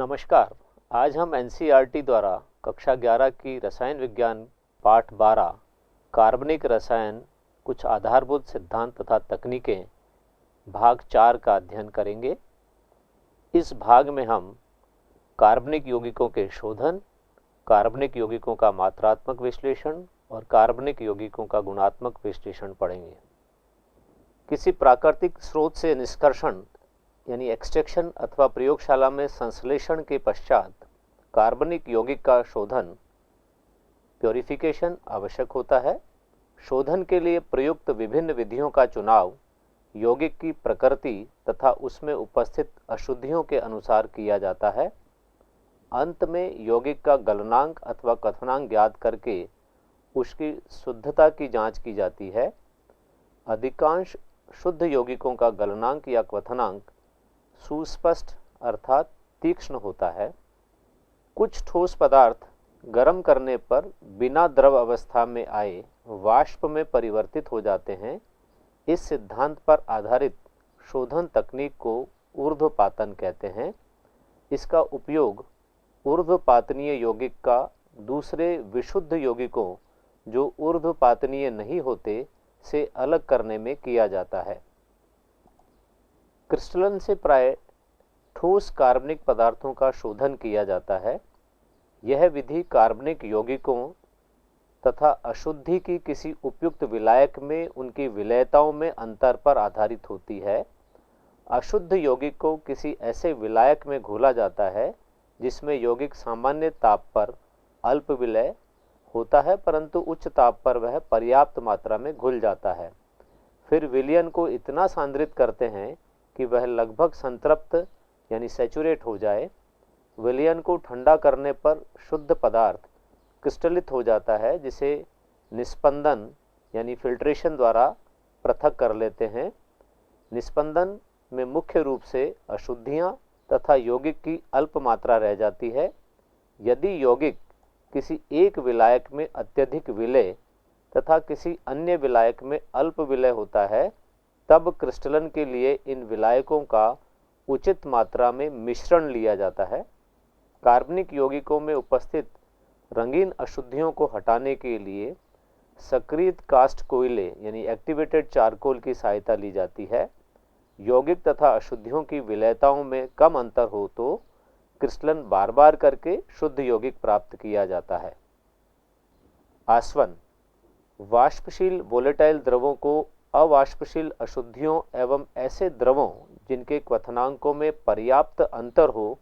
नमस्कार। आज हम एनसीईआरटी द्वारा कक्षा 11 की रसायन विज्ञान पाठ 12 कार्बनिक रसायन कुछ आधारभूत सिद्धांत तथा तकनीकें भाग 4 का अध्ययन करेंगे। इस भाग में हम कार्बनिक यौगिकों के शोधन, कार्बनिक यौगिकों का मात्रात्मक विश्लेषण और कार्बनिक यौगिकों का गुणात्मक विश्लेषण पढ़ेंगे। किसी प्राकृतिक स्रोत से निष्कर्षण यानी एक्सट्रैक्शन अथवा प्रयोगशाला में संश्लेषण के पश्चात कार्बनिक यौगिक का शोधन प्योरिफिकेशन आवश्यक होता है। शोधन के लिए प्रयुक्त विभिन्न विधियों का चुनाव यौगिक की प्रकृति तथा उसमें उपस्थित अशुद्धियों के अनुसार किया जाता है। अंत में यौगिक का गलनांक अथवा क्वथनांक ज्ञात करके उसकी शुद्धता की जांच की जाती है। अधिकांश शुद्ध यौगिकों का गलनांक या क्वथनांक सुस्पष्ट अर्थात तीक्ष्ण होता है। कुछ ठोस पदार्थ गर्म करने पर बिना द्रव अवस्था में आए वाष्प में परिवर्तित हो जाते हैं। इस सिद्धांत पर आधारित शोधन तकनीक को ऊर्ध्वपातन कहते हैं। इसका उपयोग ऊर्ध्वपातनीय यौगिक का दूसरे विशुद्ध यौगिकों जो ऊर्ध्वपातनीय नहीं होते से अलग करने में किया जाता है। क्रिस्टलन से प्राय ठोस कार्बनिक पदार्थों का शोधन किया जाता है। यह विधि कार्बनिक यौगिकों तथा अशुद्धि की किसी उपयुक्त विलायक में उनकी विलेयताओं में अंतर पर आधारित होती है। अशुद्ध यौगिक को किसी ऐसे विलायक में घोला जाता है जिसमें यौगिक सामान्य ताप पर अल्प विलय होता है, परंतु उच्च ताप पर वह पर्याप्त मात्रा में घुल जाता है। फिर विलयन को इतना सांद्रित करते हैं कि वह लगभग संतृप्त यानी सैचुरेट हो जाए। विलयन को ठंडा करने पर शुद्ध पदार्थ क्रिस्टलित हो जाता है, जिसे निस्पंदन यानी फिल्ट्रेशन द्वारा पृथक कर लेते हैं। निस्पंदन में मुख्य रूप से अशुद्धियां तथा यौगिक की अल्प मात्रा रह जाती है। यदि यौगिक किसी एक विलायक में अत्यधिक विलय तथा किसी अन्य विलायक में अल्प विलय होता है, तब क्रिस्टलन के लिए इन विलायकों का उचित मात्रा में मिश्रण लिया जाता है। कार्बनिक यौगिकों में उपस्थित रंगीन अशुद्धियों को हटाने के लिए सक्रियत कास्ट कोयले यानी एक्टिवेटेड चारकोल की सहायता ली जाती है। यौगिक तथा अशुद्धियों की विलेयताओं में कम अंतर हो तो क्रिस्टलन बार बार करके शुद्ध यौगिक प्राप्त किया जाता है। आसवन वाष्पशील वोलेटाइल द्रवों को अवाष्पशील अशुद्धियों एवं ऐसे द्रवों जिनके क्वथनांकों में पर्याप्त अंतर हो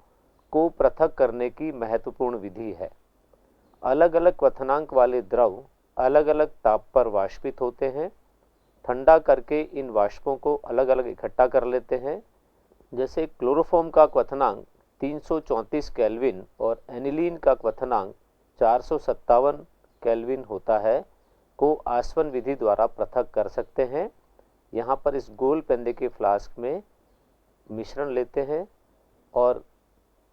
को पृथक करने की महत्वपूर्ण विधि है। अलग अलग क्वथनांक वाले द्रव अलग अलग ताप पर वाष्पित होते हैं। ठंडा करके इन वाष्पों को अलग अलग इकट्ठा कर लेते हैं। जैसे क्लोरोफॉर्म का क्वथनांक 334 केल्विन और एनिलीन का क्वथनांक 457 केल्विन होता है, को आसवन विधि द्वारा पृथक कर सकते हैं। यहाँ पर इस गोल पेंदे के फ्लास्क में मिश्रण लेते हैं और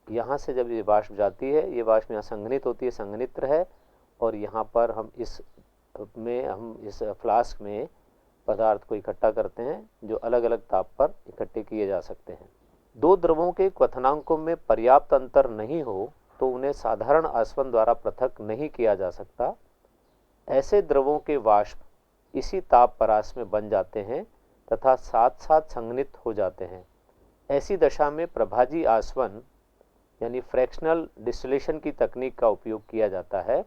यहाँ से जब ये वाष्प जाती है, ये वाष्प यहाँ संघनित होती है, संघनित्र है, और यहाँ पर हम इस फ्लास्क में पदार्थ को इकट्ठा करते हैं जो अलग अलग ताप पर इकट्ठे किए जा सकते हैं। दो द्रवों के क्वथनांकों में पर्याप्त अंतर नहीं हो तो उन्हें साधारण आसवन द्वारा पृथक नहीं किया जा सकता। ऐसे द्रवों के वाष्प इसी ताप परास में बन जाते हैं तथा साथ साथ संघनित हो जाते हैं। ऐसी दशा में प्रभाजी आसवन यानी फ्रैक्शनल डिस्टिलेशन की तकनीक का उपयोग किया जाता है।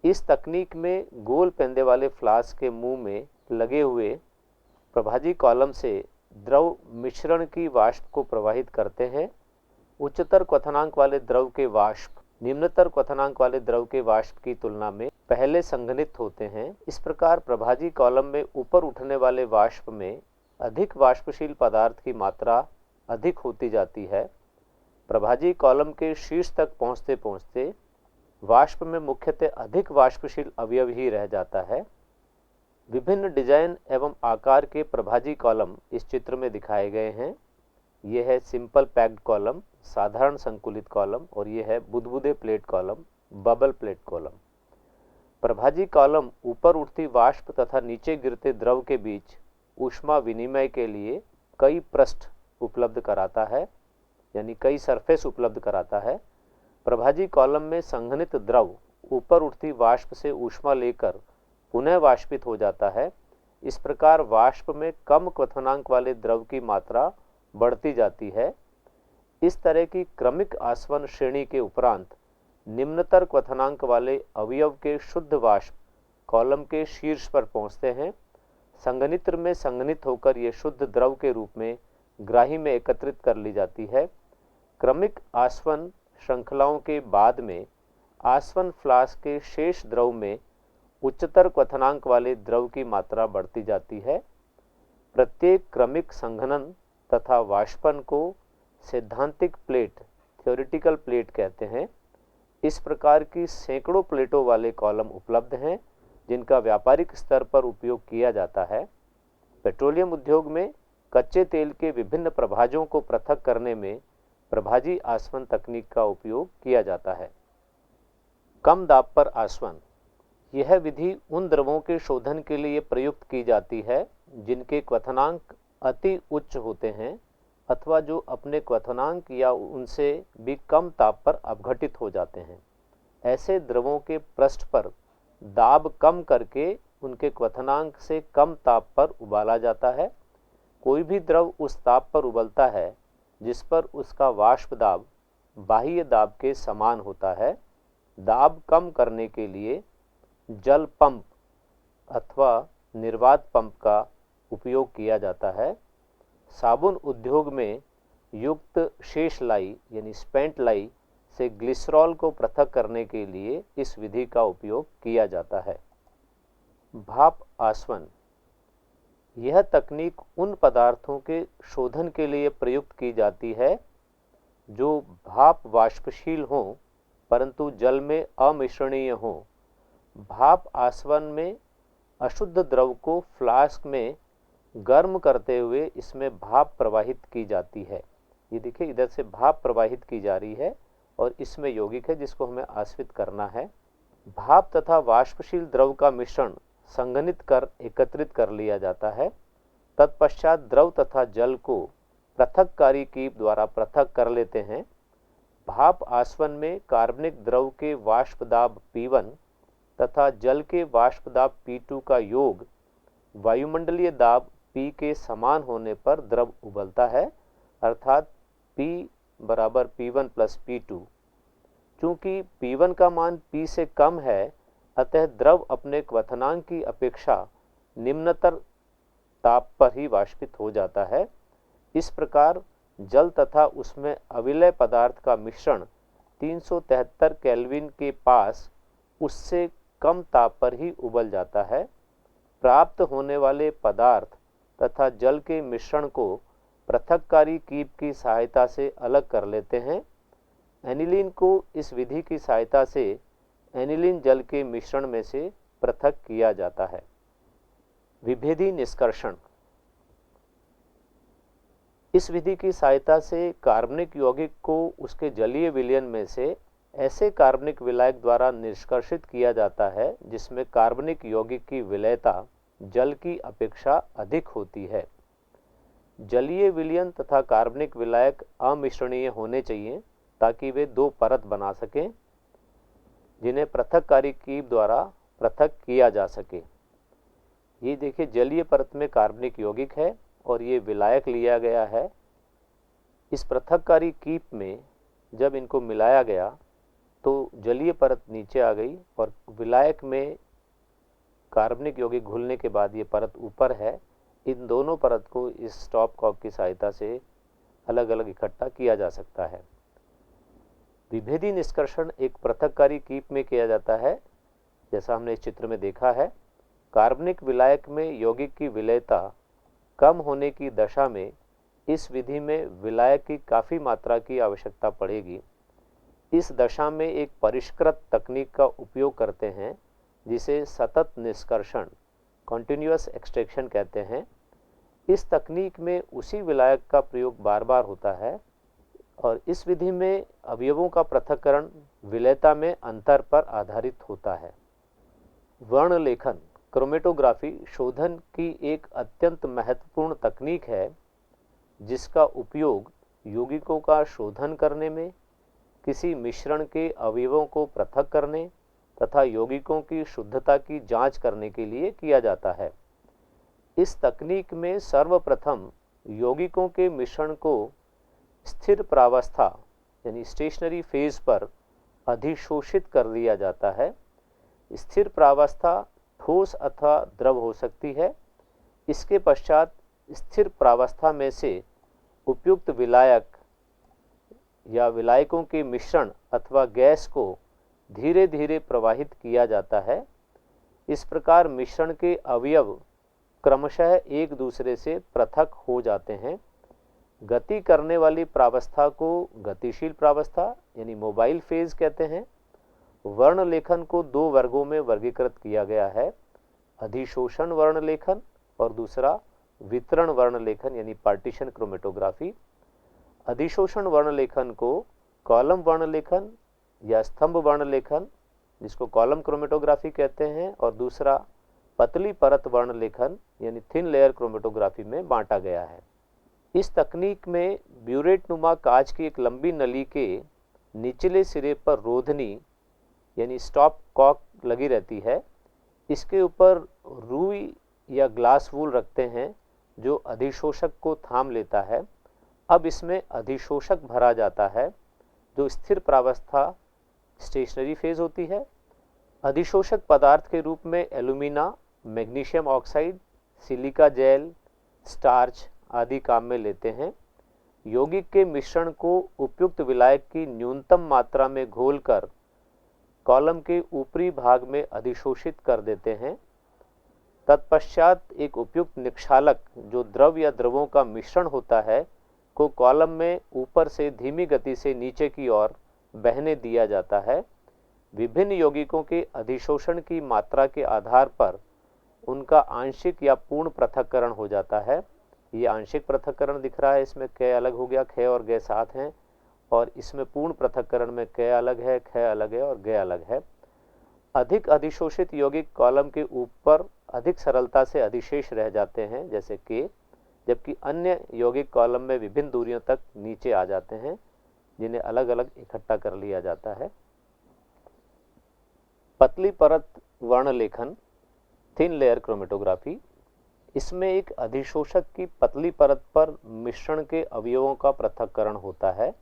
इस तकनीक में गोल पेंदे वाले फ्लास्क के मुंह में लगे हुए प्रभाजी कॉलम से द्रव मिश्रण की वाष्प को प्रवाहित करते हैं। उच्चतर क्वथनांक वाले द्रव के वाष्प निम्नतर क्वथनांक वाले द्रव के वाष्प की तुलना में पहले संघनित होते हैं। इस प्रकार प्रभाजी कॉलम में ऊपर उठने वाले वाष्प में अधिक वाष्पशील पदार्थ की मात्रा अधिक होती जाती है। प्रभाजी कॉलम के शीर्ष तक पहुंचते पहुंचते वाष्प में मुख्यतः अधिक वाष्पशील अवयव ही रह जाता है। विभिन्न डिजाइन एवं आकार के प्रभाजी कॉलम इस चित्र में दिखाए गए हैं। यह है सिंपल पैक्ड कॉलम, साधारण संकुलित कॉलम, और यह है बुदबुदे plate column, bubble plate column. प्रभाजी कॉलम ऊपर उठती वाष्प तथा नीचे गिरते द्रव के बीच ऊष्मा विनिमय के लिए कई पृष्ठ उपलब्ध कराता है। यानी कई सरफेस उपलब्ध कराता है। प्रभाजी कॉलम में संघनित द्रव ऊपर उठती वाष्प से ऊष्मा लेकर पुनः वाष्पित हो जाता है। इस प्रकार वाष्प में कम क्वथनांक वाले द्रव की मात्रा बढ़ती जाती है। इस तरह की क्रमिक आसवन श्रेणी के उपरांत निम्नतर क्वथनांक वाले अवयव के शुद्ध वाष्प कॉलम के शीर्ष पर पहुंचते हैं। संघनित्र में संघनित होकर ये शुद्ध द्रव के रूप में ग्राही में एकत्रित कर ली जाती है। क्रमिक आसवन श्रृंखलाओं के बाद में आसवन फ्लास्क के शेष द्रव में उच्चतर क्वथनांक वाले द्रव की मात्रा बढ़ती जाती है। प्रत्येक क्रमिक संघनन तथा वाष्पन को सैद्धांतिक प्लेट थ्योरेटिकल प्लेट कहते हैं। इस प्रकार की सैकड़ों प्लेटों वाले कॉलम उपलब्ध हैं जिनका व्यापारिक स्तर पर उपयोग किया जाता है। पेट्रोलियम उद्योग में कच्चे तेल के विभिन्न प्रभाजों को पृथक करने में प्रभाजी आसवन तकनीक का उपयोग किया जाता है। कम दाब पर आसवन, यह विधि उन द्रवों के शोधन के लिए प्रयुक्त की जाती है जिनके क्वथनांक अति उच्च होते हैं अथवा जो अपने क्वथनांक या उनसे भी कम ताप पर अपघटित हो जाते हैं। ऐसे द्रवों के पृष्ठ पर दाब कम करके उनके क्वथनांक से कम ताप पर उबाला जाता है। कोई भी द्रव उस ताप पर उबलता है जिस पर उसका वाष्प दाब बाह्य दाब के समान होता है। दाब कम करने के लिए जल पंप अथवा निर्वात पंप का उपयोग किया जाता है। साबुन उद्योग में युक्त शेष लाई यानी स्पेंट लाई से ग्लिसरॉल को पृथक करने के लिए इस विधि का उपयोग किया जाता है। भाप आसवन, यह तकनीक उन पदार्थों के शोधन के लिए प्रयुक्त की जाती है जो भाप वाष्पशील हों परंतु जल में अमिश्रणीय हों। भाप आसवन में अशुद्ध द्रव को फ्लास्क में गर्म करते हुए इसमें भाप प्रवाहित की जाती है। ये देखिए इधर से भाप प्रवाहित की जा रही है और इसमें यौगिक है जिसको हमें आश्रित करना है। भाप तथा वाष्पशील द्रव का मिश्रण संघनित कर एकत्रित कर लिया जाता है। तत्पश्चात द्रव तथा जल को पृथककारी कीप द्वारा पृथक कर लेते हैं। भाप आसवन में कार्बनिक द्रव के वाष्प दाब P1 तथा जल के वाष्प दाब P2 का योग वायुमंडलीय दाब P के समान होने पर द्रव उबलता है, अर्थात P बराबर P1 प्लस P2। चूंकि P1 का मान P से कम है अतः द्रव अपने क्वथनांक की अपेक्षा निम्नतर ताप पर ही वाष्पित हो जाता है। इस प्रकार जल तथा उसमें अविलय पदार्थ का मिश्रण 373 केल्विन के पास उससे कम ताप पर ही उबल जाता है। प्राप्त होने वाले पदार्थ तथा जल के मिश्रण को पृथककारी कीप की सहायता से अलग कर लेते हैं। एनिलीन को इस विधि की सहायता से एनिलीन जल के मिश्रण में से पृथक किया जाता है। विभेदी निष्कर्षण, इस विधि की सहायता से कार्बनिक यौगिक को उसके जलीय विलयन में से ऐसे कार्बनिक विलायक द्वारा निष्कर्षित किया जाता है जिसमें कार्बनिक यौगिक की विलयता जल की अपेक्षा अधिक होती है। जलीय विलयन तथा कार्बनिक विलायक अमिश्रणीय होने चाहिए ताकि वे दो परत बना सकें जिन्हें पृथककारी कीप द्वारा पृथक किया जा सके। ये देखिए जलीय परत में कार्बनिक यौगिक है और ये विलायक लिया गया है। इस पृथककारी कीप में जब इनको मिलाया गया तो जलीय परत नीचे आ गई और विलायक में कार्बनिक यौगिक घुलने के बाद ये परत ऊपर है। इन दोनों परत को इस स्टॉप कॉक की सहायता से अलग अलग इकट्ठा किया जा सकता है। विभेदी निष्कर्षण एक पृथककारी कीप में किया जाता है, जैसा हमने इस चित्र में देखा है। कार्बनिक विलायक में यौगिक की विलयता कम होने की दशा में इस विधि में विलायक की काफ़ी मात्रा की आवश्यकता पड़ेगी। इस दशा में एक परिष्कृत तकनीक का उपयोग करते हैं जिसे सतत निष्कर्षण कॉन्टिन्यूअस एक्सट्रैक्शन कहते हैं। इस तकनीक में उसी विलायक का प्रयोग बार बार होता है और इस विधि में अवयवों का पृथक्करण विलयता में अंतर पर आधारित होता है। वर्ण लेखन क्रोमेटोग्राफी शोधन की एक अत्यंत महत्वपूर्ण तकनीक है जिसका उपयोग यौगिकों का शोधन करने में, किसी मिश्रण के अवयवों को पृथक करने तथा यौगिकों की शुद्धता की जांच करने के लिए किया जाता है। इस तकनीक में सर्वप्रथम यौगिकों के मिश्रण को स्थिर प्रावस्था यानी स्टेशनरी फेज पर अधिशोषित कर दिया जाता है। स्थिर प्रावस्था ठोस अथवा द्रव हो सकती है। इसके पश्चात स्थिर प्रावस्था में से उपयुक्त विलायक या विलायकों के मिश्रण अथवा गैस को धीरे धीरे प्रवाहित किया जाता है। इस प्रकार मिश्रण के अवयव क्रमशः एक दूसरे से पृथक हो जाते हैं। गति करने वाली प्रावस्था को गतिशील प्रावस्था यानी मोबाइल फेज कहते हैं। वर्ण लेखन को दो वर्गों में वर्गीकृत किया गया है, अधिशोषण वर्ण लेखन और दूसरा वितरण वर्ण लेखन यानी पार्टीशन क्रोमेटोग्राफी। अधिशोषण वर्ण लेखन को कॉलम वर्ण लेखन या स्तंभ वर्ण लेखन जिसको कॉलम क्रोमेटोग्राफी कहते हैं और दूसरा पतली परत वर्ण लेखन यानी थिन लेयर क्रोमेटोग्राफी में बांटा गया है। इस तकनीक में ब्यूरेट नुमा कांच की एक लंबी नली के निचले सिरे पर रोधनी यानी स्टॉप कॉक लगी रहती है। इसके ऊपर रुई या ग्लास वूल रखते हैं जो अधिशोषक को थाम लेता है। अब इसमें अधिशोषक भरा जाता है जो स्थिर प्रावस्था स्टेशनरी फेज होती है। अधिशोषक पदार्थ के रूप में alumina, magnesium oxide, silica gel, starch आदि काम में लेते हैं। यौगिक के मिश्रण को उपयुक्त विलायक की न्यूनतम मात्रा में घोलकर कॉलम के ऊपरी भाग में अधिशोषित कर देते हैं। तत्पश्चात एक उपयुक्त निक्षालक जो द्रव या द्रवों का मिश्रण होता है को कॉलम में ऊपर से धीमी गति से नीचे की ओर बहने दिया जाता है। विभिन्न यौगिकों के अधिशोषण की मात्रा के आधार पर उनका आंशिक या पूर्ण पृथक्करण हो जाता है। ये आंशिक पृथक्करण दिख रहा है, इसमें क अलग हो गया, ख और ग साथ हैं, और इसमें पूर्ण पृथक्करण में क अलग है, ख अलग है और ग अलग है। अधिक अधिशोषित यौगिक कॉलम के ऊपर अधिक सरलता से अधिशेष रह जाते हैं जैसे के, जबकि अन्य यौगिक कॉलम में विभिन्न दूरियों तक नीचे आ जाते हैं जिन्हें अलग अलग इकट्ठा कर लिया जाता है। पतली परत वर्ण लेखन थिन लेयर क्रोमेटोग्राफी, इसमें एक अधिशोषक की पतली परत पर मिश्रण के अवयवों का पृथक्करण होता है,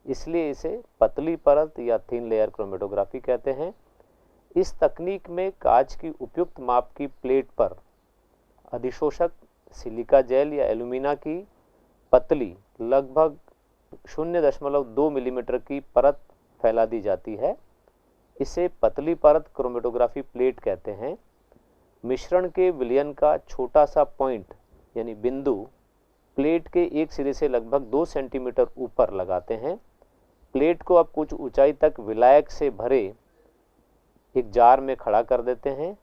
इसलिए इसे पतली परत या थिन लेयर क्रोमेटोग्राफी कहते हैं। इस तकनीक में कांच की उपयुक्त माप की प्लेट पर अधिशोषक सिलिका जेल या एल्यूमिना की पतली लगभग 0.2 मिलीमीटर की परत फैला दी जाती है। इसे पतली परत क्रोमेटोग्राफी प्लेट कहते हैं। मिश्रण के विलयन का छोटा सा पॉइंट यानी बिंदु प्लेट के एक सिरे से लगभग 2 सेंटीमीटर ऊपर लगाते हैं। प्लेट को अब कुछ ऊंचाई तक विलायक से भरे एक जार में खड़ा कर देते हैं।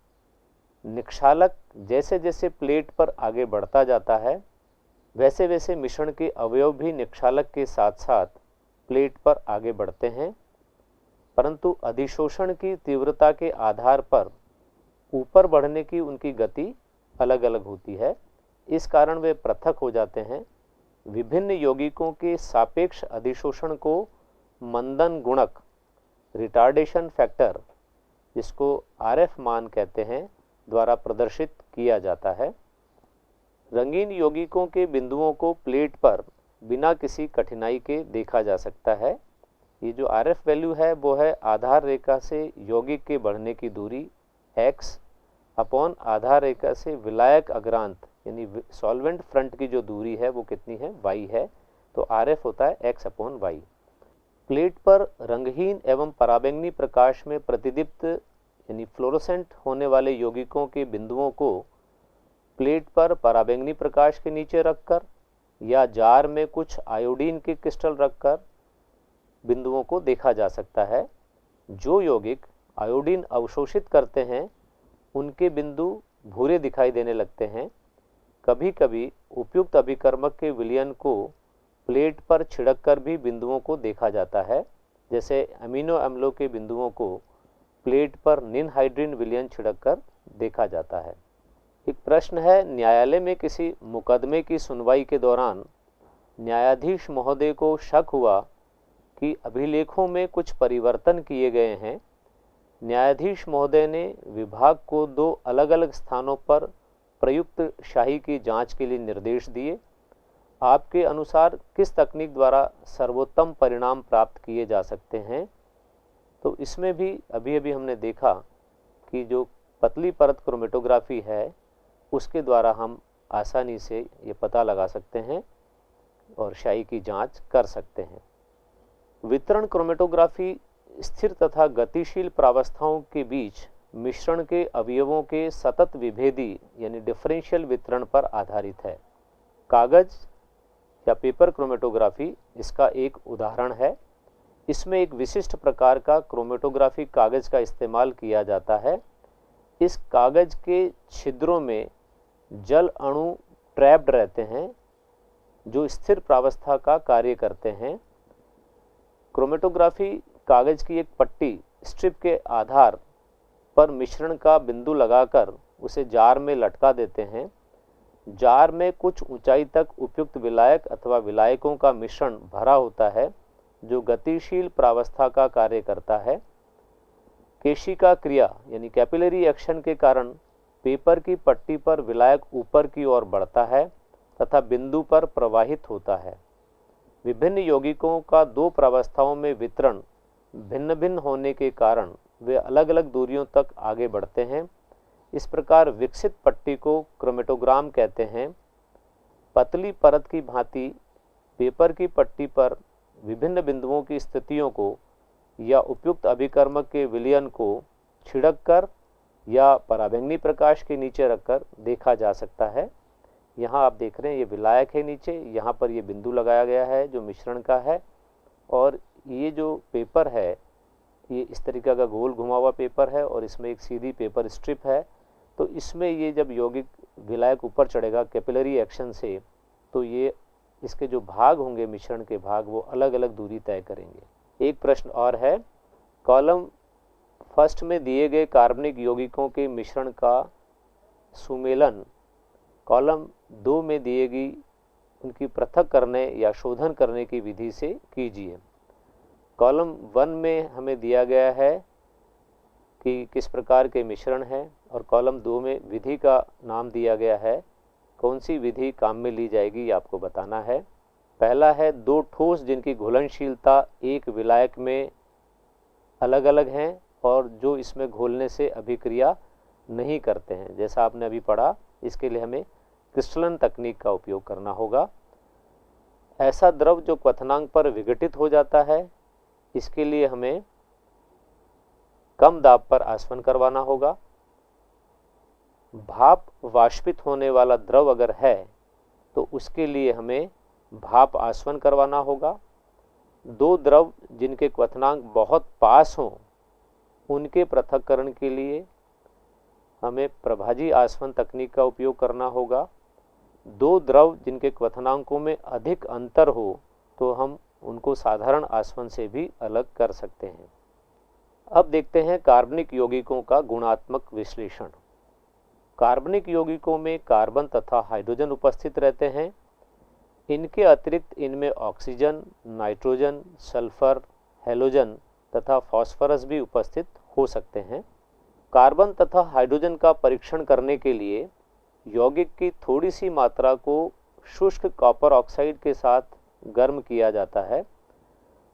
निक्षालक जैसे जैसे प्लेट पर आगे बढ़ता जाता है वैसे वैसे मिश्रण के अवयव भी निक्षालक के साथ साथ प्लेट पर आगे बढ़ते हैं, परंतु अधिशोषण की तीव्रता के आधार पर ऊपर बढ़ने की उनकी गति अलग अलग होती है। इस कारण वे पृथक हो जाते हैं। विभिन्न यौगिकों के सापेक्ष अधिशोषण को मंदन गुणक रिटार्डेशन फैक्टर जिसको आरएफ मान कहते हैं द्वारा प्रदर्शित किया जाता है। रंगीन यौगिकों के बिंदुओं को प्लेट पर बिना किसी कठिनाई के देखा जा सकता है। ये जो आरएफ वैल्यू है वो है आधार रेखा से यौगिक के बढ़ने की दूरी x अपॉन आधार रेखा से विलायक अग्रांत यानी सॉल्वेंट फ्रंट की जो दूरी है वो कितनी है, y है, तो आरएफ होता है x अपॉन y। प्लेट पर रंगहीन एवं पराबैंगनी प्रकाश में प्रतिदीप्त यानी फ्लोरोसेंट होने वाले यौगिकों के बिंदुओं को प्लेट पर पराबैंगनी प्रकाश के नीचे रखकर या जार में कुछ आयोडीन के क्रिस्टल रखकर बिंदुओं को देखा जा सकता है। जो यौगिक आयोडीन अवशोषित करते हैं उनके बिंदु भूरे दिखाई देने लगते हैं। कभी कभी उपयुक्त अभिकर्मक के विलयन को प्लेट पर छिड़क कर भी बिंदुओं को देखा जाता है, जैसे अमीनो अम्लों के बिंदुओं को प्लेट पर निनहाइड्रीन विलयन छिड़क कर देखा जाता है। एक प्रश्न है, न्यायालय में किसी मुकदमे की सुनवाई के दौरान न्यायाधीश महोदय को शक हुआ कि अभिलेखों में कुछ परिवर्तन किए गए हैं। न्यायाधीश महोदय ने विभाग को 2 अलग-अलग स्थानों पर प्रयुक्त शाही की जांच के लिए निर्देश दिए। आपके अनुसार किस तकनीक द्वारा सर्वोत्तम परिणाम प्राप्त किए जा सकते हैं? तो इसमें भी अभी हमने देखा कि जो पतली परत क्रोमेटोग्राफी है उसके द्वारा हम आसानी से ये पता लगा सकते हैं और शाही की जांच कर सकते हैं। वितरण क्रोमेटोग्राफी स्थिर तथा गतिशील प्रावस्थाओं के बीच मिश्रण के अवयवों के सतत विभेदी यानी डिफरेंशियल वितरण पर आधारित है। कागज या पेपर क्रोमेटोग्राफी इसका एक उदाहरण है। इसमें एक विशिष्ट प्रकार का क्रोमेटोग्राफी कागज का इस्तेमाल किया जाता है। इस कागज के छिद्रों में जल अणु ट्रैप्ड रहते हैं जो स्थिर प्रावस्था का कार्य करते हैं। क्रोमेटोग्राफी कागज की एक पट्टी स्ट्रिप के आधार पर मिश्रण का बिंदु लगाकर उसे जार में लटका देते हैं। जार में कुछ ऊंचाई तक उपयुक्त विलायक अथवा विलायकों का मिश्रण भरा होता है जो गतिशील प्रावस्था का कार्य करता है। केशिका क्रिया यानी कैपिलरी एक्शन के कारण पेपर की पट्टी पर विलायक ऊपर की ओर बढ़ता है तथा बिंदु पर प्रवाहित होता है। विभिन्न यौगिकों का 2 प्रावस्थाओं में वितरण भिन्न भिन्न होने के कारण वे अलग अलग दूरियों तक आगे बढ़ते हैं। इस प्रकार विकसित पट्टी को क्रोमेटोग्राम कहते हैं। पतली परत की भांति पेपर की पट्टी पर विभिन्न बिंदुओं की स्थितियों को या उपयुक्त अभिकर्मक के विलयन को छिड़क कर या पराबैंगनी प्रकाश के नीचे रखकर देखा जा सकता है। यहाँ आप देख रहे हैं ये विलायक है नीचे, यहाँ पर ये बिंदु लगाया गया है जो मिश्रण का है और ये जो पेपर है ये इस तरीके का गोल घुमा हुआ पेपर है और इसमें एक सीधी पेपर स्ट्रिप है। तो इसमें ये जब यौगिक विलायक ऊपर चढ़ेगा कैपिलरी एक्शन से तो ये इसके जो भाग होंगे मिश्रण के भाग वो अलग अलग दूरी तय करेंगे। एक प्रश्न और है, कॉलम फर्स्ट में दिए गए कार्बनिक यौगिकों के मिश्रण का सुमेलन कॉलम 2 में दिए गई उनकी पृथक करने या शोधन करने की विधि से कीजिए। कॉलम 1 में हमें दिया गया है कि किस प्रकार के मिश्रण है और कॉलम 2 में विधि का नाम दिया गया है। कौन सी विधि काम में ली जाएगी ये आपको बताना है। पहला है 2 ठोस जिनकी घुलनशीलता एक विलायक में अलग अलग हैं और जो इसमें घोलने से अभिक्रिया नहीं करते हैं। जैसा आपने अभी पढ़ा, इसके लिए हमें क्रिस्टलन तकनीक का उपयोग करना होगा। ऐसा द्रव जो क्वथनांक पर विघटित हो जाता है, इसके लिए हमें कम दाब पर आसवन करवाना होगा। भाप वाष्पित होने वाला द्रव अगर है तो उसके लिए हमें भाप आसवन करवाना होगा। 2 द्रव जिनके क्वथनांक बहुत पास हों उनके पृथक्करण के लिए हमें प्रभाजी आसवन तकनीक का उपयोग करना होगा। 2 द्रव जिनके क्वथनांकों में अधिक अंतर हो तो हम उनको साधारण आसवन से भी अलग कर सकते हैं। अब देखते हैं कार्बनिक यौगिकों का गुणात्मक विश्लेषण। कार्बनिक यौगिकों में कार्बन तथा हाइड्रोजन उपस्थित रहते हैं। इनके अतिरिक्त इनमें ऑक्सीजन, नाइट्रोजन, सल्फर, हैलोजन तथा फास्फोरस भी उपस्थित हो सकते हैं। कार्बन तथा हाइड्रोजन का परीक्षण करने के लिए यौगिक की थोड़ी सी मात्रा को शुष्क कॉपर ऑक्साइड के साथ गर्म किया जाता है।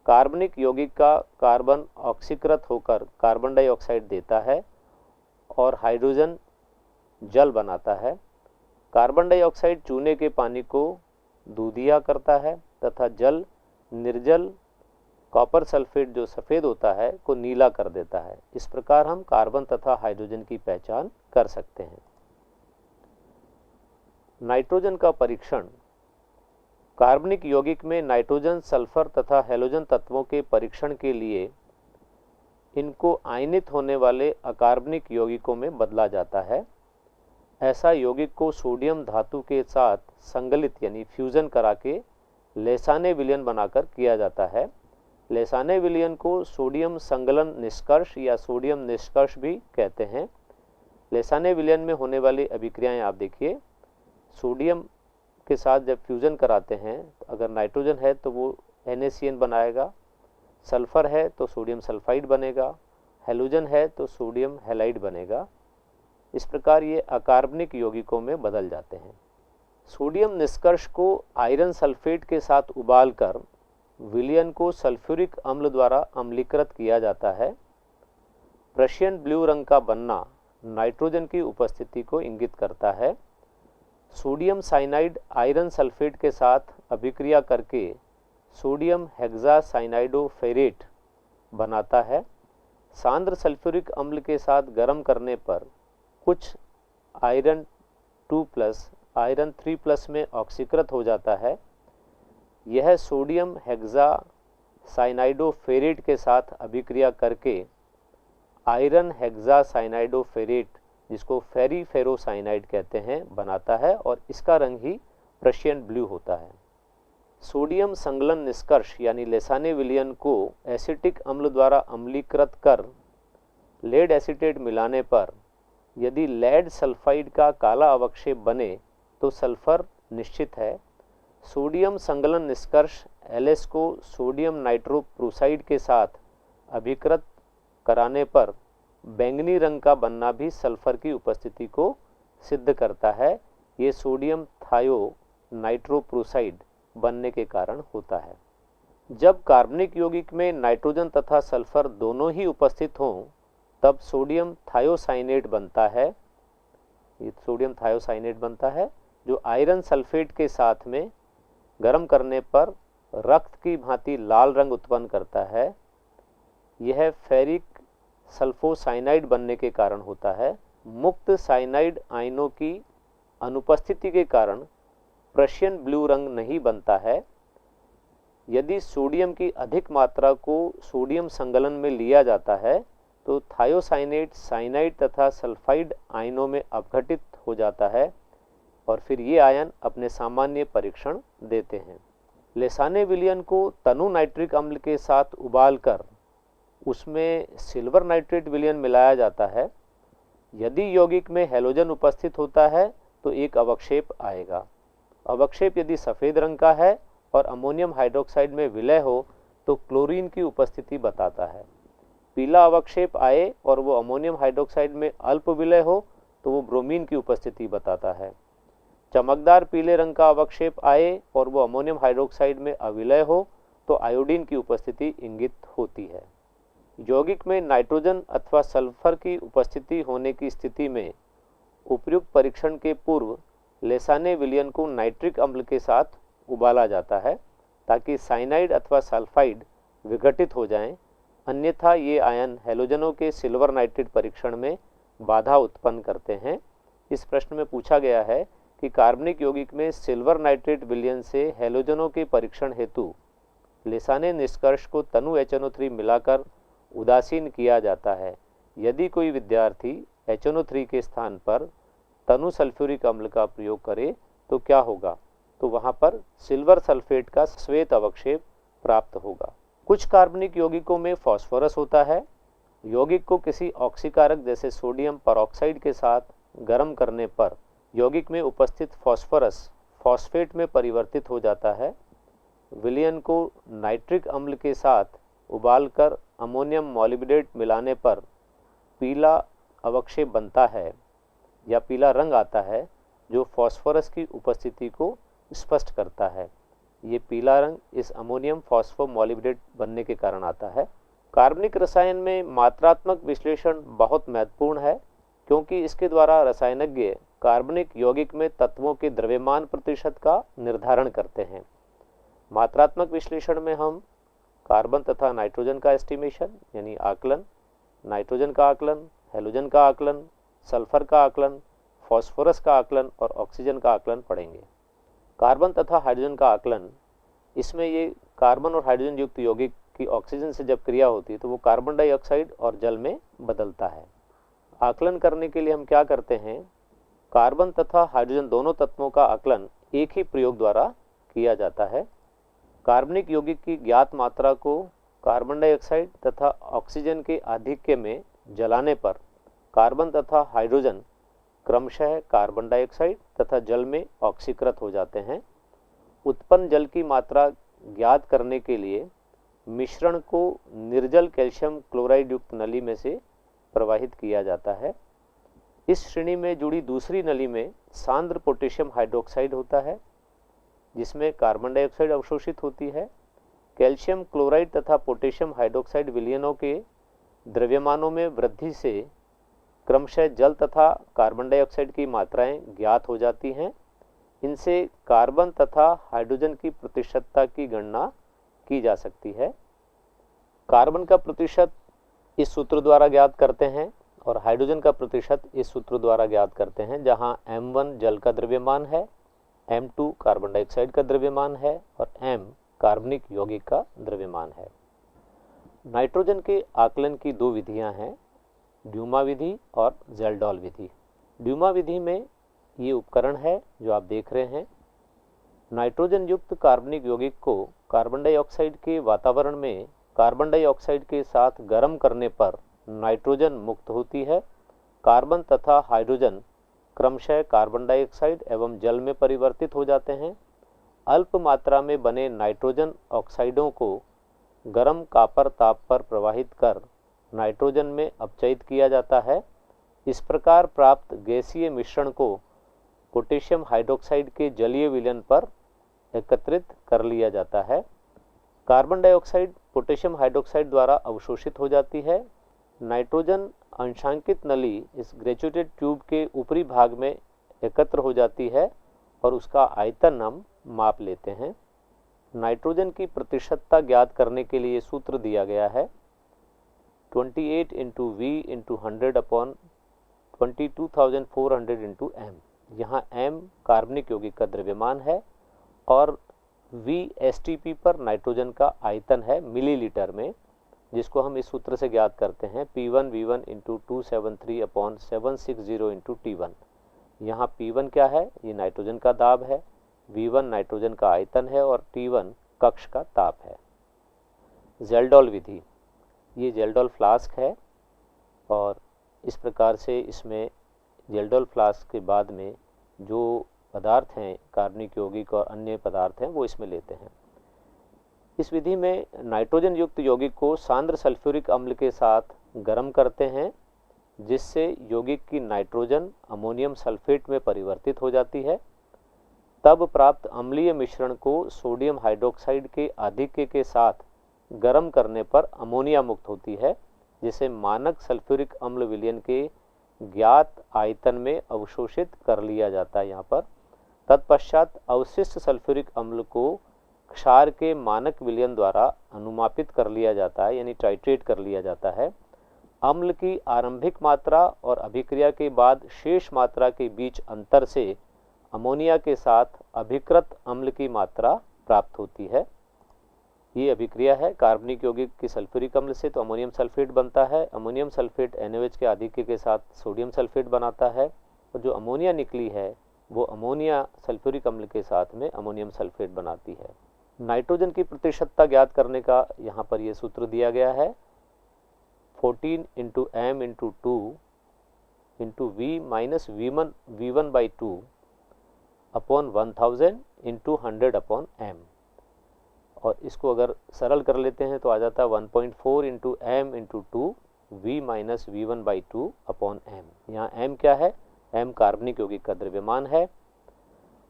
कार्बनिक यौगिक का कार्बन ऑक्सीकृत होकर कार्बन डाइऑक्साइड देता है और हाइड्रोजन जल बनाता है। कार्बन डाइऑक्साइड चूने के पानी को दूधिया करता है तथा जल निर्जल कॉपर सल्फेट जो सफ़ेद होता है को नीला कर देता है। इस प्रकार हम कार्बन तथा हाइड्रोजन की पहचान कर सकते हैं। नाइट्रोजन का परीक्षण। कार्बनिक यौगिक में नाइट्रोजन, सल्फर तथा हैलोजन तत्वों के परीक्षण के लिए इनको आयनित होने वाले अकार्बनिक यौगिकों में बदला जाता है। ऐसा यौगिक को सोडियम धातु के साथ संगलित यानी फ्यूजन करा के लेसाने विलयन बनाकर किया जाता है। लेसाने विलयन को सोडियम संगलन निष्कर्ष या सोडियम निष्कर्ष भी कहते हैं। लेसाने विलयन में होने वाली अभिक्रियाएं आप देखिए, सोडियम के साथ जब फ्यूज़न कराते हैं, तो अगर नाइट्रोजन है तो वो NaCN बनाएगा, सल्फ़र है तो सोडियम सल्फाइड बनेगा, हैलोजन है तो सोडियम हैलाइड बनेगा। इस प्रकार ये अकार्बनिक यौगिकों में बदल जाते हैं। सोडियम निष्कर्ष को आयरन सल्फेट के साथ उबालकर विलयन को सल्फ्यूरिक अम्ल द्वारा अम्लीकृत किया जाता है। प्रशियन ब्लू रंग का बनना नाइट्रोजन की उपस्थिति को इंगित करता है। सोडियम साइनाइड आयरन सल्फेट के साथ अभिक्रिया करके सोडियम हेक्सासाइनाइडोफेरेट बनाता है। सांद्र सल्फ्यूरिक अम्ल के साथ गर्म करने पर कुछ आयरन 2+ आयरन 3+ में ऑक्सीकृत हो जाता है। यह सोडियम हेक्सासाइनाइडोफेरेट के साथ अभिक्रिया करके आयरन हेक्सासाइनाइडोफेरेट, जिसको फेरीफेरोसाइनाइड कहते हैं, बनाता है और इसका रंग ही प्रशियन ब्लू होता है। सोडियम संगलन निष्कर्ष यानी लेसाने विलयन को एसिटिक अम्ल द्वारा अम्लीकृत कर लेड एसीटेट मिलाने पर यदि लेड सल्फाइड का काला अवक्षेप बने तो सल्फर निश्चित है। सोडियम संगलन निष्कर्ष LS को सोडियम नाइट्रोप्रूसाइड के साथ अभिकृत कराने पर बैंगनी रंग का बनना भी सल्फर की उपस्थिति को सिद्ध करता है। ये सोडियम थायो नाइट्रोप्रूसाइड बनने के कारण होता है। जब कार्बनिक यौगिक में नाइट्रोजन तथा सल्फर दोनों ही उपस्थित हों तब सोडियम थायोसाइनेट बनता है। ये सोडियम थायोसाइनेट बनता है जो आयरन सल्फेट के साथ में गर्म करने पर रक्त की भांति लाल रंग उत्पन्न करता है। यह फेरिक सल्फोसाइनाइड बनने के कारण होता है। मुक्त साइनाइड आयनों की अनुपस्थिति के कारण प्रशियन ब्लू रंग नहीं बनता है। यदि सोडियम की अधिक मात्रा को सोडियम संगलन में लिया जाता है तो थायोसाइनेट साइनाइड तथा सल्फाइड आयनों में अपघटित हो जाता है और फिर ये आयन अपने सामान्य परीक्षण देते हैं। लेसाने विलयन को तनु नाइट्रिक अम्ल के साथ उबालकर उसमें सिल्वर नाइट्रेट विलयन मिलाया जाता है। यदि यौगिक में हैलोजन उपस्थित होता है तो एक अवक्षेप आएगा। अवक्षेप यदि सफ़ेद रंग का है और अमोनियम हाइड्रोक्साइड में विलय हो तो क्लोरीन की उपस्थिति बताता है। पीला अवक्षेप आए और वो अमोनियम हाइड्रोक्साइड में अल्प विलय हो तो वो ब्रोमीन की उपस्थिति बताता है। चमकदार पीले रंग का अवक्षेप आए और वो अमोनियम हाइड्रोक्साइड में अविलय हो तो आयोडीन की उपस्थिति इंगित होती है। यौगिक में नाइट्रोजन अथवा सल्फर की उपस्थिति होने की स्थिति में उपयुक्त परीक्षण के पूर्व लेसाने विलयन को नाइट्रिक अम्ल के साथ उबाला जाता है ताकि साइनाइड अथवा सल्फाइड विघटित हो जाएं, अन्यथा ये आयन हैलोजनों के सिल्वर नाइट्रेट परीक्षण में बाधा उत्पन्न करते हैं। इस प्रश्न में पूछा गया है कि कार्बनिक यौगिक में सिल्वर नाइट्रेट विलयन से हैलोजनों के परीक्षण हेतु लेसाने निष्कर्ष को तनु HNO3 मिलाकर उदासीन किया जाता है। यदि कोई विद्यार्थी HNO3 के स्थान पर तनु सल्फ्यूरिक अम्ल का प्रयोग करे तो क्या होगा? तो वहाँ पर सिल्वर सल्फेट का श्वेत अवक्षेप प्राप्त होगा। कुछ कार्बनिक यौगिकों में फास्फोरस होता है। यौगिक को किसी ऑक्सीकारक जैसे सोडियम परऑक्साइड के साथ गर्म करने पर यौगिक में उपस्थित फास्फोरस फॉस्फेट में परिवर्तित हो जाता है। विलयन को नाइट्रिक अम्ल के साथ उबालकर अमोनियम मॉलिब्डेट मिलाने पर पीला अवक्षेप बनता है या पीला रंग आता है जो फास्फोरस की उपस्थिति को स्पष्ट करता है। ये पीला रंग इस अमोनियम फॉस्फोमॉलिब्डेट बनने के कारण आता है। कार्बनिक रसायन में मात्रात्मक विश्लेषण बहुत महत्वपूर्ण है क्योंकि इसके द्वारा रसायनज्ञ कार्बनिक यौगिक में तत्वों के द्रव्यमान प्रतिशत का निर्धारण करते हैं। मात्रात्मक विश्लेषण में हम कार्बन तथा नाइट्रोजन का एस्टिमेशन यानी आकलन, नाइट्रोजन का आकलन, हैलोजन का आकलन, सल्फर का आकलन, फास्फोरस का आकलन और ऑक्सीजन का आकलन पढ़ेंगे। कार्बन तथा हाइड्रोजन का आकलन, इसमें ये कार्बन और हाइड्रोजन युक्त यौगिक की ऑक्सीजन से जब क्रिया होती है तो वो कार्बन डाइऑक्साइड और जल में बदलता है। आकलन करने के लिए हम क्या करते हैं? कार्बन तथा हाइड्रोजन दोनों तत्वों का आकलन एक ही प्रयोग द्वारा किया जाता है। कार्बनिक यौगिक की ज्ञात मात्रा को कार्बन डाइऑक्साइड तथा ऑक्सीजन के आधिक्य में जलाने पर कार्बन तथा हाइड्रोजन क्रमशः कार्बन डाइऑक्साइड तथा जल में ऑक्सीकृत हो जाते हैं। उत्पन्न जल की मात्रा ज्ञात करने के लिए मिश्रण को निर्जल कैल्शियम क्लोराइड युक्त नली में से प्रवाहित किया जाता है। इस श्रेणी में जुड़ी दूसरी नली में सांद्र पोटेशियम हाइड्रोक्साइड होता है, जिसमें कार्बन डाइऑक्साइड अवशोषित होती है। कैल्शियम क्लोराइड तथा पोटेशियम हाइड्रोक्साइड विलयनों के द्रव्यमानों में वृद्धि से क्रमशः जल तथा कार्बन डाइऑक्साइड की मात्राएं ज्ञात हो जाती हैं। इनसे कार्बन तथा हाइड्रोजन की प्रतिशतता की गणना की जा सकती है। कार्बन का प्रतिशत इस सूत्र द्वारा ज्ञात करते हैं और हाइड्रोजन का प्रतिशत इस सूत्र द्वारा ज्ञात करते हैं, जहां m1 जल का द्रव्यमान है, m2 कार्बन डाइऑक्साइड का द्रव्यमान है और m कार्बनिक यौगिक का द्रव्यमान है। नाइट्रोजन के आकलन की दो विधियां हैं, ड्यूमा विधि और ज़ेल्डॉल विधि। ड्यूमा विधि में ये उपकरण है जो आप देख रहे हैं। नाइट्रोजन युक्त कार्बनिक यौगिक को कार्बन डाइऑक्साइड के वातावरण में कार्बन डाइऑक्साइड के साथ गर्म करने पर नाइट्रोजन मुक्त होती है। कार्बन तथा हाइड्रोजन क्रमशः कार्बन डाइऑक्साइड एवं जल में परिवर्तित हो जाते हैं। अल्प मात्रा में बने नाइट्रोजन ऑक्साइडों को गर्म कॉपर ताप पर प्रवाहित कर नाइट्रोजन में अपचयित किया जाता है। इस प्रकार प्राप्त गैसीय मिश्रण को पोटेशियम हाइड्रोक्साइड के जलीय विलयन पर एकत्रित कर लिया जाता है। कार्बन डाइऑक्साइड पोटेशियम हाइड्रोक्साइड द्वारा अवशोषित हो जाती है। नाइट्रोजन अंशांकित नली इस ग्रेजुएटेड ट्यूब के ऊपरी भाग में एकत्र हो जाती है और उसका आयतन हम माप लेते हैं। नाइट्रोजन की प्रतिशतता ज्ञात करने के लिए सूत्र दिया गया है 28 × V × 100 अपॉन 22,400 × m। यहाँ m कार्बनिक यौगिक का द्रव्यमान है और V STP पर नाइट्रोजन का आयतन है मिलीलीटर में, जिसको हम इस सूत्र से ज्ञात करते हैं P1 V1 × 273 अपॉन 760 × T1। यहाँ P1 क्या है? ये नाइट्रोजन का दाब है, V1 नाइट्रोजन का आयतन है और T1 कक्ष का ताप है। ज़ेल्डॉल विधि, ये ज़ेल्डॉल फ्लास्क है और इस प्रकार से इसमें ज़ेल्डॉल फ्लास्क के बाद में जो पदार्थ हैं कार्बनिक यौगिक और अन्य पदार्थ हैं वो इसमें लेते हैं। इस विधि में नाइट्रोजन युक्त यौगिक को सांद्र सल्फ्यूरिक अम्ल के साथ गर्म करते हैं, जिससे यौगिक की नाइट्रोजन अमोनियम सल्फेट में परिवर्तित हो जाती है। तब प्राप्त अम्लीय मिश्रण को सोडियम हाइड्रोक्साइड के आधिक्य के साथ गर्म करने पर अमोनिया मुक्त होती है, जिसे मानक सल्फ्यूरिक अम्ल विलयन के ज्ञात आयतन में अवशोषित कर लिया जाता है यहाँ पर। तत्पश्चात अवशिष्ट सल्फ्यूरिक अम्ल को क्षार के मानक विलयन द्वारा अनुमापित कर लिया जाता है, यानी टाइट्रेट कर लिया जाता है। अम्ल की आरंभिक मात्रा और अभिक्रिया के बाद शेष मात्रा के बीच अंतर से अमोनिया के साथ अभिकृत अम्ल की मात्रा प्राप्त होती है। ये अभिक्रिया है कार्बनिक यौगिक की सल्फ्यूरिक अम्ल से, तो अमोनियम सल्फेट बनता है। अमोनियम सल्फेट NaOH के आधिक्य के साथ सोडियम सल्फेट बनाता है और जो अमोनिया निकली है वो अमोनिया सल्फ्यूरिक अम्ल के साथ में अमोनियम सल्फेट बनाती है। नाइट्रोजन की प्रतिशतता ज्ञात करने का यहाँ पर ये सूत्र दिया गया है 14 × m × 2 × V - V1/2 upon 1000 × 100 upon m। और इसको अगर सरल कर लेते हैं तो आ जाता है 1.4 × m × 2 V - V1/2 upon m। यहाँ m क्या है? m कार्बनिक यौगिक का द्रव्यमान है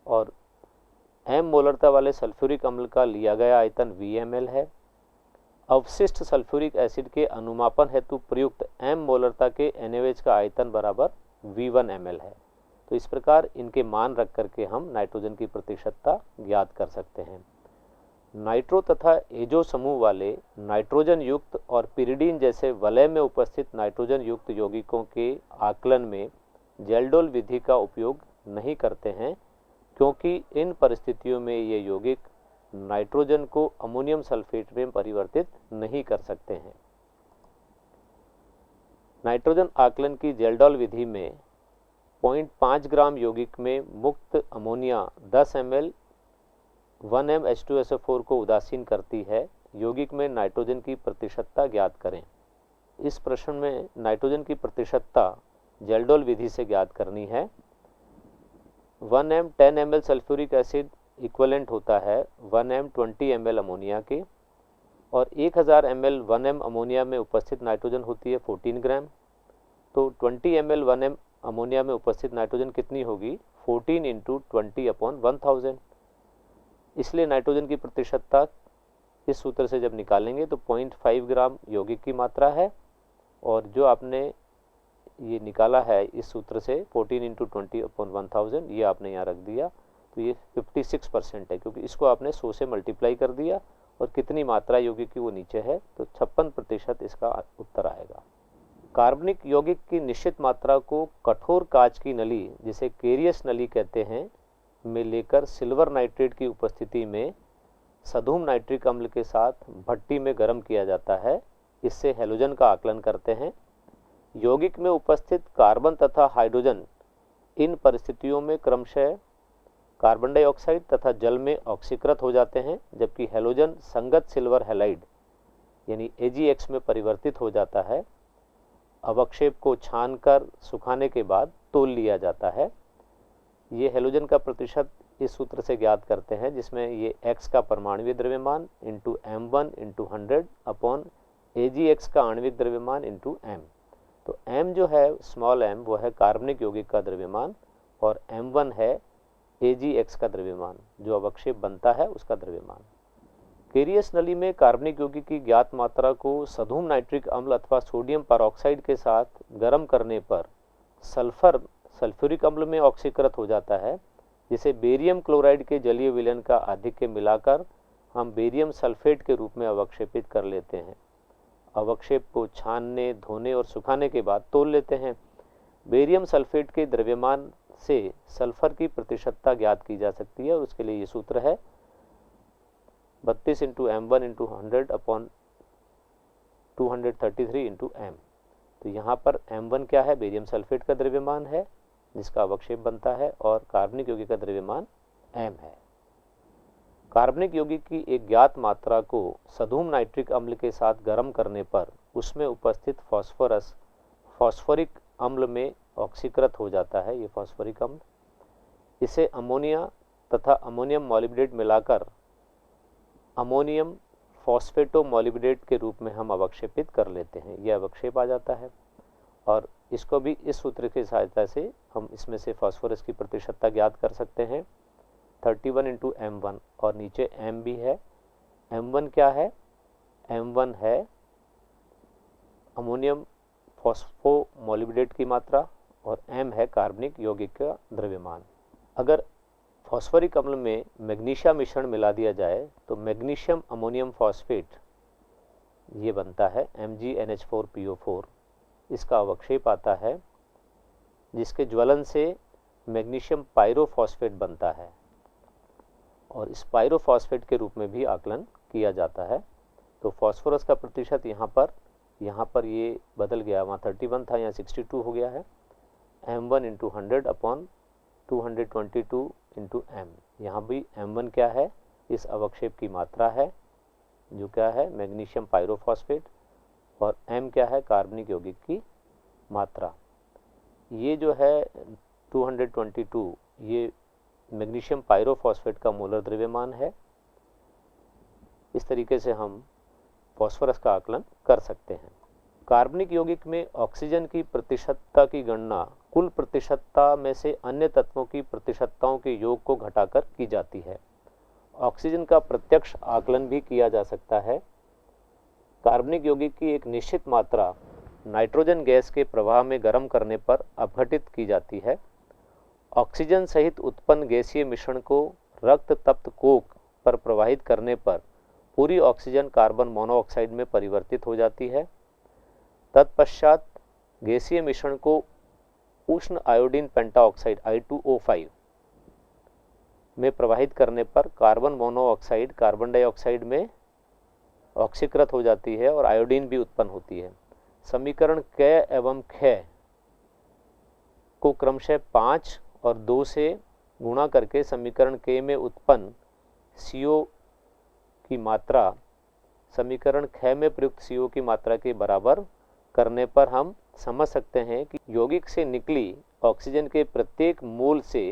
और m मोलरता वाले सल्फ्यूरिक अम्ल का लिया गया आयतन VmL है। अवशिष्ट सल्फ्यूरिक एसिड के अनुमापन हेतु प्रयुक्त m मोलरता के NaOH का आयतन बराबर V1 ml है। तो इस प्रकार इनके मान रख करके हम नाइट्रोजन की प्रतिशतता ज्ञात कर सकते हैं। नाइट्रो तथा एजो समूह वाले नाइट्रोजन युक्त और पिरिडीन जैसे वलय में उपस्थित नाइट्रोजन युक्त यौगिकों के आकलन में ज़ेल्डॉल विधि का उपयोग नहीं करते हैं, क्योंकि इन परिस्थितियों में ये यौगिक नाइट्रोजन को अमोनियम सल्फेट में परिवर्तित नहीं कर सकते हैं। नाइट्रोजन आकलन की ज़ेल्डॉल विधि में 0.5 ग्राम यौगिक में मुक्त अमोनिया 10 ml 1m H2SO4 को उदासीन करती है। यौगिक में नाइट्रोजन की प्रतिशतता ज्ञात करें। इस प्रश्न में नाइट्रोजन की प्रतिशतता जेल्डोल विधि से ज्ञात करनी है। 1m 10 ml sulphuric acid equivalent होता है 1m 20 ml अमोनिया के, और 1000 ml 1m अमोनिया में उपस्थित नाइट्रोजन होती है 14 ग्राम। तो 20 ml 1m अमोनिया में उपस्थित नाइट्रोजन कितनी होगी? 14 इंटू 20/1000। इसलिए नाइट्रोजन की प्रतिशतता इस सूत्र से जब निकालेंगे तो 0.5 ग्राम यौगिक की मात्रा है, और जो आपने ये निकाला है इस सूत्र से 14 इंटू 20/1000, ये आपने यहाँ रख दिया, तो ये 56% है, क्योंकि इसको आपने 100 से मल्टीप्लाई कर दिया और कितनी मात्रा यौगिक की वो नीचे है, तो 56% इसका उत्तर आएगा। कार्बनिक यौगिक की निश्चित मात्रा को कठोर कांच की नली, जिसे केरियस नली कहते हैं, में लेकर सिल्वर नाइट्रेट की उपस्थिति में सधूम नाइट्रिक अम्ल के साथ भट्टी में गर्म किया जाता है। इससे हैलोजन का आकलन करते हैं। यौगिक में उपस्थित कार्बन तथा हाइड्रोजन इन परिस्थितियों में क्रमशः कार्बन डाइऑक्साइड तथा जल में ऑक्सीकृत हो जाते हैं, जबकि हैलोजन संगत सिल्वर हैलाइड यानी AgX में परिवर्तित हो जाता है। अवक्षेप को छानकर सुखाने के बाद तौल लिया जाता है। ये हैलोजन का प्रतिशत इस सूत्र से ज्ञात करते हैं, जिसमें ये X का परमाणुवीय द्रव्यमान into M1 into 100 upon AgX का आणविक द्रव्यमान इंटू M। तो M जो है स्मॉल m वो है कार्बनिक यौगिक का द्रव्यमान, और M1 है AgX का द्रव्यमान, जो अवक्षेप बनता है उसका द्रव्यमान। केरियस नली में कार्बनिक यौगिक की ज्ञात मात्रा को सधूम नाइट्रिक अम्ल अथवा सोडियम परऑक्साइड के साथ गर्म करने पर सल्फ्यूरिक अम्ल में ऑक्सीकृत हो जाता है, जिसे बेरियम क्लोराइड के जलीय विलयन का आधिक्य मिलाकर हम बेरियम सल्फेट के रूप में अवक्षेपित कर लेते हैं। अवक्षेप को छानने, धोने और सुखाने के बाद तौल लेते हैं। बेरियम सल्फेट के द्रव्यमान से सल्फर की प्रतिशतता ज्ञात की जा सकती है, और उसके लिए ये सूत्र है 32 into M1 into 100 upon 233 into M। तो यहाँ पर M1 क्या है? बेरियम सल्फेट का द्रव्यमान है जिसका अवक्षेप बनता है, और कार्बनिक यौगिक का द्रव्यमान M है। कार्बनिक यौगिक की एक ज्ञात मात्रा को सधूम नाइट्रिक अम्ल के साथ गर्म करने पर उसमें उपस्थित फॉस्फोरिक अम्ल में ऑक्सीकृत हो जाता है, ये फॉस्फोरिक अम्ल। इसे अमोनिया तथा अमोनियम मॉलिब्डेट मिलाकर अमोनियम फॉस्फेटो मॉलिब्डेट के रूप में हम अवक्षेपित कर लेते हैं, यह अवक्षेप आ जाता है। और इसको भी इस सूत्र की सहायता से हम इसमें से फास्फोरस की प्रतिशतता ज्ञात कर सकते हैं 31 इंटू M1, और नीचे M भी है। M1 क्या है? M1 है अमोनियम फॉस्फोमोलिब्डेट की मात्रा, और M है कार्बनिक यौगिक का द्रव्यमान। अगर फॉस्फोरिक अम्ल में मैग्नीशिया मिश्रण मिला दिया जाए तो मैग्नीशियम अमोनियम फॉस्फेट ये बनता है MgNH4PO4। इसका अवक्षेप आता है, जिसके ज्वलन से मैग्नीशियम पायरोफॉस्फेट बनता है, और इस पायरोफॉस्फेट के रूप में भी आकलन किया जाता है। तो फास्फोरस का प्रतिशत यहाँ पर ये बदल गया, वहाँ 31 था, यहाँ 62 हो गया है। M1 into 100 upon 222 into M। यहाँ भी M1 क्या है? इस अवक्षेप की मात्रा है, जो क्या है? मैग्नीशियम पायरोफॉस्फेट, और M क्या है? कार्बनिक यौगिक की मात्रा। ये जो है 222 ये मैग्नीशियम पायरोफॉस्फेट का मोलर द्रव्यमान है। इस तरीके से हम फास्फोरस का आकलन कर सकते हैं। कार्बनिक यौगिक में ऑक्सीजन की प्रतिशतता की गणना कुल प्रतिशतता में से अन्य तत्वों की प्रतिशतताओं के योग को घटाकर की जाती है। ऑक्सीजन का प्रत्यक्ष आकलन भी किया जा सकता है। कार्बनिक यौगिक की एक निश्चित मात्रा नाइट्रोजन गैस के प्रवाह में गर्म करने पर अपघटित की जाती है। ऑक्सीजन सहित उत्पन्न गैसीय मिश्रण को रक्त तप्त कोक पर प्रवाहित करने पर पूरी ऑक्सीजन कार्बन मोनोऑक्साइड में परिवर्तित हो जाती है। तत्पश्चात गैसीय मिश्रण को उष्ण आयोडीन पेंटाऑक्साइड I2O5 में प्रवाहित करने पर कार्बन मोनोऑक्साइड कार्बन डाइऑक्साइड में ऑक्सीकृत हो जाती है और आयोडीन भी उत्पन्न होती है। समीकरण क एवं ख को क्रमशः 5 और 2 से गुणा करके समीकरण के में उत्पन्न CO की मात्रा समीकरण ख में प्रयुक्त CO की मात्रा के बराबर करने पर हम समझ सकते हैं कि यौगिक से निकली ऑक्सीजन के प्रत्येक मोल से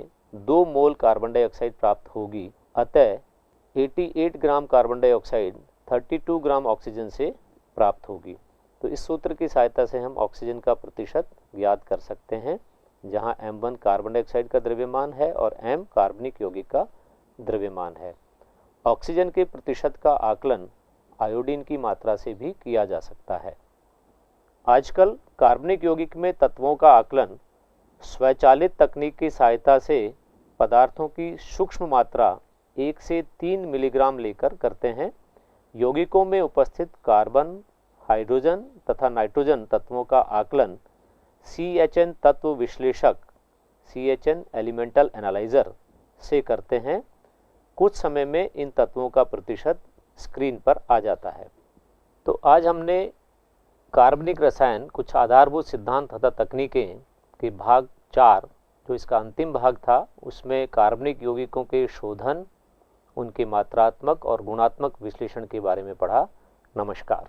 2 मोल कार्बन डाइऑक्साइड प्राप्त होगी। अतः 88 gram carbon dioxide 32 gram oxygen से प्राप्त होगी। तो इस सूत्र की सहायता से हम ऑक्सीजन का प्रतिशत ज्ञात कर सकते हैं, जहां m1 कार्बन डाइऑक्साइड का द्रव्यमान है और m कार्बनिक यौगिक का द्रव्यमान है। ऑक्सीजन के प्रतिशत का आकलन आयोडीन की मात्रा से भी किया जा सकता है। आजकल कार्बनिक यौगिक में तत्वों का आकलन स्वचालित तकनीक की सहायता से पदार्थों की सूक्ष्म मात्रा 1 से 3 मिलीग्राम लेकर करते हैं। यौगिकों में उपस्थित कार्बन, हाइड्रोजन तथा नाइट्रोजन तत्वों का आकलन CHN तत्व विश्लेषक CHN एलिमेंटल एनालाइजर से करते हैं। कुछ समय में इन तत्वों का प्रतिशत स्क्रीन पर आ जाता है। तो आज हमने कार्बनिक रसायन कुछ आधारभूत सिद्धांत तथा तकनीकें के भाग 4, जो इसका अंतिम भाग था, उसमें कार्बनिक यौगिकों के शोधन, उनके मात्रात्मक और गुणात्मक विश्लेषण के बारे में पढ़ा। नमस्कार।